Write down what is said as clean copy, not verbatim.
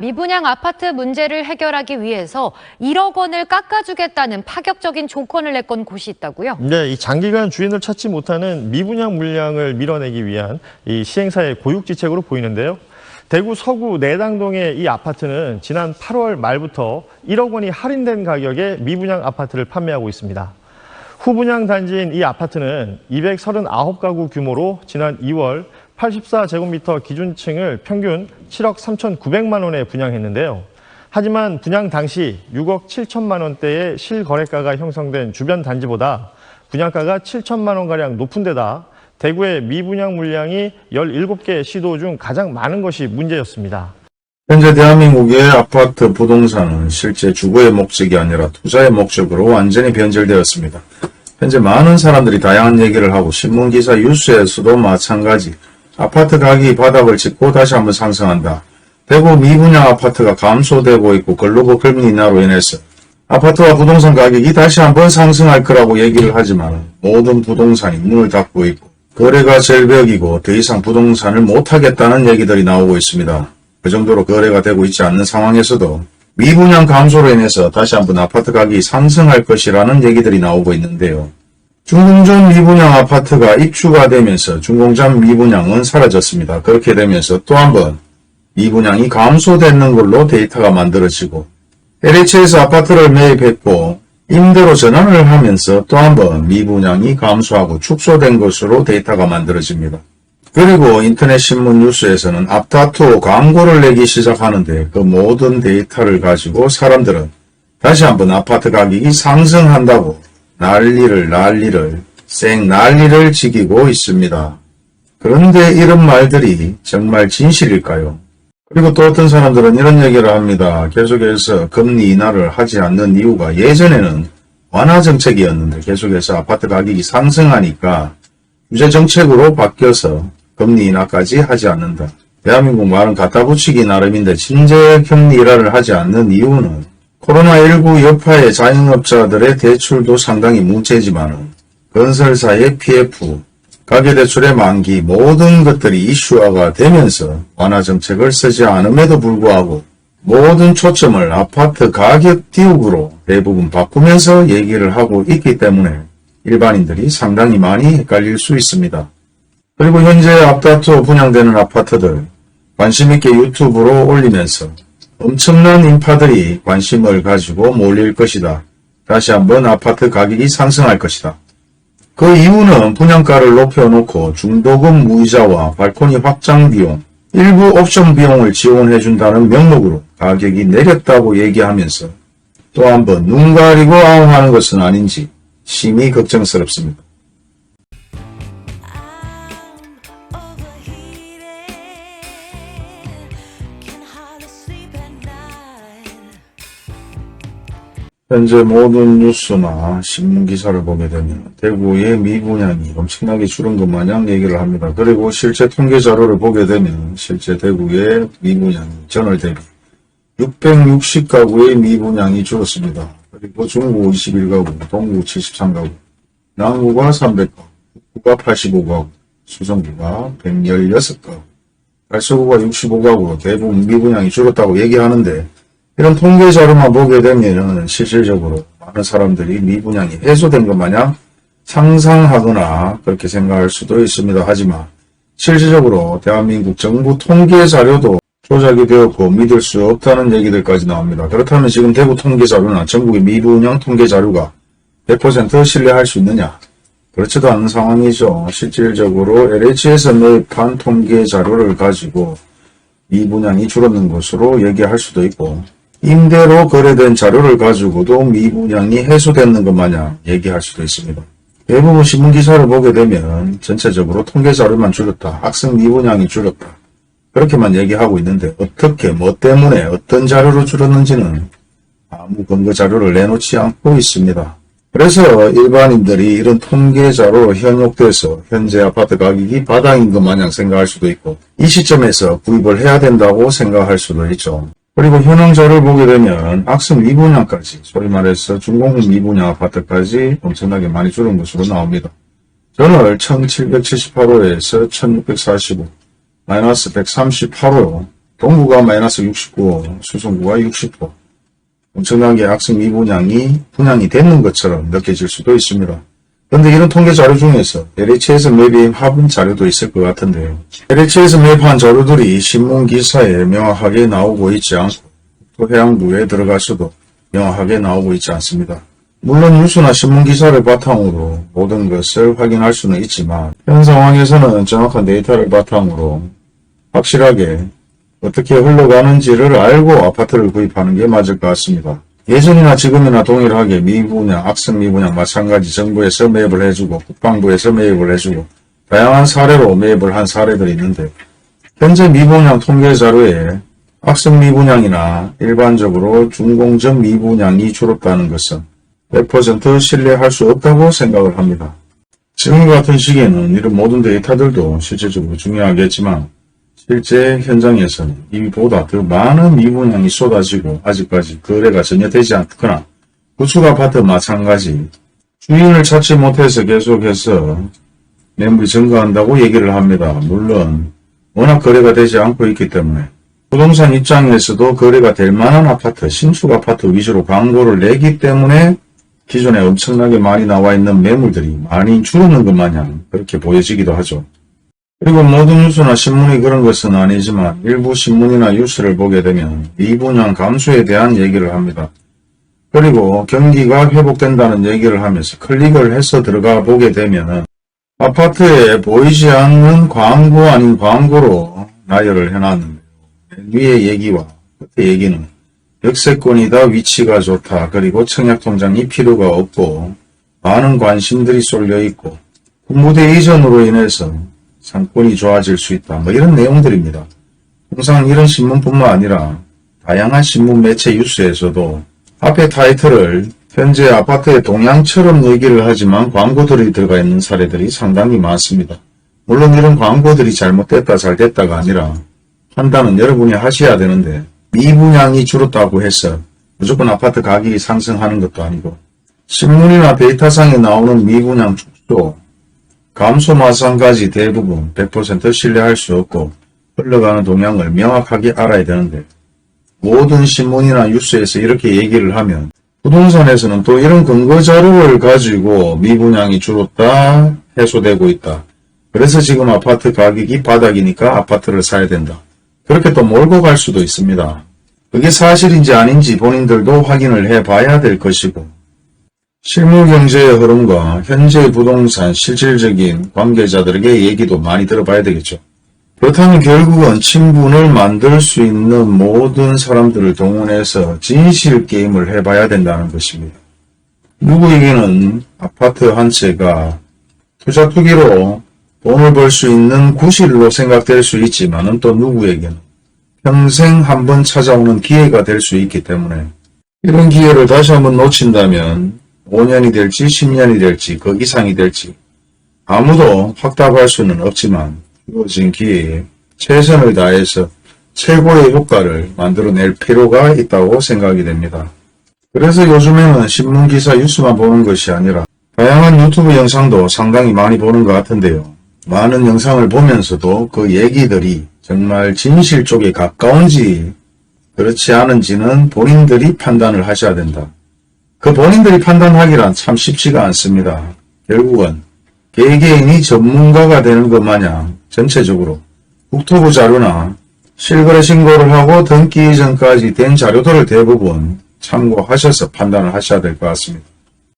미분양 아파트 문제를 해결하기 위해서 1억 원을 깎아주겠다는 파격적인 조건을 내건 곳이 있다고요? 네, 이 장기간 주인을 찾지 못하는 미분양 물량을 밀어내기 위한 이 시행사의 고육지책으로 보이는데요. 대구 서구 내당동의 이 아파트는 지난 8월 말부터 1억 원이 할인된 가격에 미분양 아파트를 판매하고 있습니다. 후분양 단지인 이 아파트는 239가구 규모로 지난 2월 84제곱미터 기준층을 평균 7억 3,900만 원에 분양했는데요. 하지만 분양 당시 6억 7천만 원대의 실거래가가 형성된 주변 단지보다 분양가가 7천만 원가량 높은 데다 대구의 미분양 물량이 17개 시도 중 가장 많은 것이 문제였습니다. 현재 대한민국의 아파트 부동산은 실제 주거의 목적이 아니라 투자의 목적으로 완전히 변질되었습니다. 현재 많은 사람들이 다양한 얘기를 하고 신문기사 뉴스에서도 마찬가지 아파트 가격이 바닥을 찍고 다시 한번 상승한다. 대구 미분양 아파트가 감소되고 있고 글로벌 금리 인하로 인해서 아파트와 부동산 가격이 다시 한번 상승할 거라고 얘기를 하지만 모든 부동산이 문을 닫고 있고 거래가 절벽이고 더 이상 부동산을 못하겠다는 얘기들이 나오고 있습니다. 그 정도로 거래가 되고 있지 않는 상황에서도 미분양 감소로 인해서 다시 한번 아파트 가격이 상승할 것이라는 얘기들이 나오고 있는데요. 준공전 미분양 아파트가 입주가 되면서 준공전 미분양은 사라졌습니다. 그렇게 되면서 또 한번 미분양이 감소되는 걸로 데이터가 만들어지고 LH에서 아파트를 매입했고 임대로 전환을 하면서 또 한번 미분양이 감소하고 축소된 것으로 데이터가 만들어집니다. 그리고 인터넷 신문 뉴스에서는 앞다투어 광고를 내기 시작하는데 그 모든 데이터를 가지고 사람들은 다시 한번 아파트 가격이 상승한다고 난리를 지기고 있습니다. 그런데 이런 말들이 정말 진실일까요? 그리고 또 어떤 사람들은 이런 얘기를 합니다. 계속해서 금리 인하를 하지 않는 이유가 예전에는 완화 정책이었는데 계속해서 아파트 가격이 상승하니까 규제 정책으로 바뀌어서 금리 인하까지 하지 않는다. 대한민국 말은 갖다 붙이기 나름인데 진짜 금리 인하를 하지 않는 이유는 코로나19 여파의 자영업자들의 대출도 상당히 문제지만 건설사의 PF, 가계대출의 만기 모든 것들이 이슈화가 되면서 완화 정책을 쓰지 않음에도 불구하고 모든 초점을 아파트 가격 띄우기로 대부분 바꾸면서 얘기를 하고 있기 때문에 일반인들이 상당히 많이 헷갈릴 수 있습니다. 그리고 현재 앞다투어 분양되는 아파트들 관심있게 유튜브로 올리면서 엄청난 인파들이 관심을 가지고 몰릴 것이다. 다시 한번 아파트 가격이 상승할 것이다. 그 이유는 분양가를 높여놓고 중도금 무이자와 발코니 확장 비용, 일부 옵션 비용을 지원해준다는 명목으로 가격이 내렸다고 얘기하면서 또 한번 눈 가리고 아웅하는 것은 아닌지 심히 걱정스럽습니다. 현재 모든 뉴스나 신문기사를 보게 되면 대구의 미분양이 엄청나게 줄은 것 마냥 얘기를 합니다. 그리고 실제 통계자료를 보게 되면 실제 대구의 미분양이 전월 대비 660가구의 미분양이 줄었습니다. 그리고 중구 21가구, 동구 73가구, 남구가 300가구, 북구가 85가구, 수성구가 116가구, 달서구가 65가구로 대부분 미분양이 줄었다고 얘기하는데 이런 통계 자료만 보게 되면 실질적으로 많은 사람들이 미분양이 해소된 것 마냥 상상하거나 그렇게 생각할 수도 있습니다. 하지만 실질적으로 대한민국 정부 통계 자료도 조작이 되었고 믿을 수 없다는 얘기들까지 나옵니다. 그렇다면 지금 대구 통계 자료나 전국의 미분양 통계 자료가 100% 신뢰할 수 있느냐? 그렇지도 않은 상황이죠. 실질적으로 LH에서 매입한 통계 자료를 가지고 미분양이 줄었는 것으로 얘기할 수도 있고 임대로 거래된 자료를 가지고도 미분양이 해소되는 것 마냥 얘기할 수도 있습니다. 대부분 신문기사를 보게 되면 전체적으로 통계자료만 줄였다. 학생 미분양이 줄였다. 그렇게만 얘기하고 있는데 어떻게 뭐 때문에 어떤 자료로 줄였는지는 아무 근거자료를 내놓지 않고 있습니다. 그래서 일반인들이 이런 통계자료로 현혹돼서 현재 아파트 가격이 바닥인 것 마냥 생각할 수도 있고 이 시점에서 구입을 해야 된다고 생각할 수도 있죠. 그리고 현황자를 보게 되면 학생 미분양까지 소위 말해서 준공급 미분양 아파트까지 엄청나게 많이 줄은 것으로 나옵니다. 전월 1778호에서 1645, 마이너스 138호 동구가 마이너스 69, 수성구가 60%. 엄청나게 악성 미분양이 분양이 되는 것처럼 느껴질 수도 있습니다. 그런데 이런 통계 자료 중에서 LH에서 매입한 합은 자료도 있을 것 같은데요. LH에서 매입한 자료들이 신문 기사에 명확하게 나오고 있지 않고 국토해양부에 들어가서도 명확하게 나오고 있지 않습니다. 물론 뉴스나 신문 기사를 바탕으로 모든 것을 확인할 수는 있지만 현 상황에서는 정확한 데이터를 바탕으로 확실하게 어떻게 흘러가는지를 알고 아파트를 구입하는 게 맞을 것 같습니다. 예전이나 지금이나 동일하게 미분양, 악성 미분양 마찬가지 정부에서 매입을 해주고 국방부에서 매입을 해주고 다양한 사례로 매입을 한 사례들이 있는데 현재 미분양 통계 자료에 악성 미분양이나 일반적으로 준공정 미분양이 줄었다는 것은 100% 신뢰할 수 없다고 생각을 합니다. 지금 같은 시기에는 이런 모든 데이터들도 실질적으로 중요하겠지만 실제 현장에서는 이보다 더 많은 미분양이 쏟아지고 아직까지 거래가 전혀 되지 않거나 구축 아파트 마찬가지 주인을 찾지 못해서 계속해서 매물이 증가한다고 얘기를 합니다. 물론 워낙 거래가 되지 않고 있기 때문에 부동산 입장에서도 거래가 될 만한 아파트, 신축 아파트 위주로 광고를 내기 때문에 기존에 엄청나게 많이 나와 있는 매물들이 많이 줄었는 것 마냥 그렇게 보여지기도 하죠. 그리고 모든 뉴스나 신문이 그런 것은 아니지만 일부 신문이나 뉴스를 보게 되면 미분양 감소에 대한 얘기를 합니다. 그리고 경기가 회복된다는 얘기를 하면서 클릭을 해서 들어가 보게 되면 아파트에 보이지 않는 광고 아닌 광고로 나열을 해놨는데요. 위의 얘기와 끝의 얘기는 역세권이다, 위치가 좋다, 그리고 청약통장이 필요가 없고 많은 관심들이 쏠려있고 군부대 이전으로 인해서 상권이 좋아질 수 있다. 이런 내용들입니다. 통상 이런 신문뿐만 아니라 다양한 신문 매체 뉴스에서도 앞에 타이틀을 현재 아파트의 동향처럼 얘기를 하지만 광고들이 들어가 있는 사례들이 상당히 많습니다. 물론 이런 광고들이 잘못됐다 잘됐다가 아니라 판단은 여러분이 하셔야 되는데 미분양이 줄었다고 해서 무조건 아파트 가격이 상승하는 것도 아니고 신문이나 데이터상에 나오는 미분양 축소, 감소 마상까지 대부분 100% 신뢰할 수 없고 흘러가는 동향을 명확하게 알아야 되는데 모든 신문이나 뉴스에서 이렇게 얘기를 하면 부동산에서는 또 이런 근거 자료를 가지고 미분양이 줄었다, 해소되고 있다. 그래서 지금 아파트 가격이 바닥이니까 아파트를 사야 된다. 그렇게 또 몰고 갈 수도 있습니다. 그게 사실인지 아닌지 본인들도 확인을 해봐야 될 것이고 실물 경제의 흐름과 현재 부동산 실질적인 관계자들에게 얘기도 많이 들어봐야 되겠죠. 그렇다면 결국은 친분을 만들 수 있는 모든 사람들을 동원해서 진실 게임을 해봐야 된다는 것입니다. 누구에게는 아파트 한 채가 투자 투기로 돈을 벌 수 있는 구실로 생각될 수 있지만 또 누구에게는 평생 한번 찾아오는 기회가 될 수 있기 때문에 이런 기회를 다시 한번 놓친다면 5년이 될지 10년이 될지 그 이상이 될지 아무도 확답할 수는 없지만 주어진 기회에 최선을 다해서 최고의 효과를 만들어낼 필요가 있다고 생각이 됩니다. 그래서 요즘에는 신문기사 뉴스만 보는 것이 아니라 다양한 유튜브 영상도 상당히 많이 보는 것 같은데요. 많은 영상을 보면서도 그 얘기들이 정말 진실 쪽에 가까운지 그렇지 않은지는 본인들이 판단을 하셔야 된다. 그 본인들이 판단하기란 참 쉽지가 않습니다. 결국은 개개인이 전문가가 되는 것 마냥 전체적으로 국토부 자료나 실거래 신고를 하고 등기 이전까지 된 자료들을 대부분 참고하셔서 판단을 하셔야 될 것 같습니다.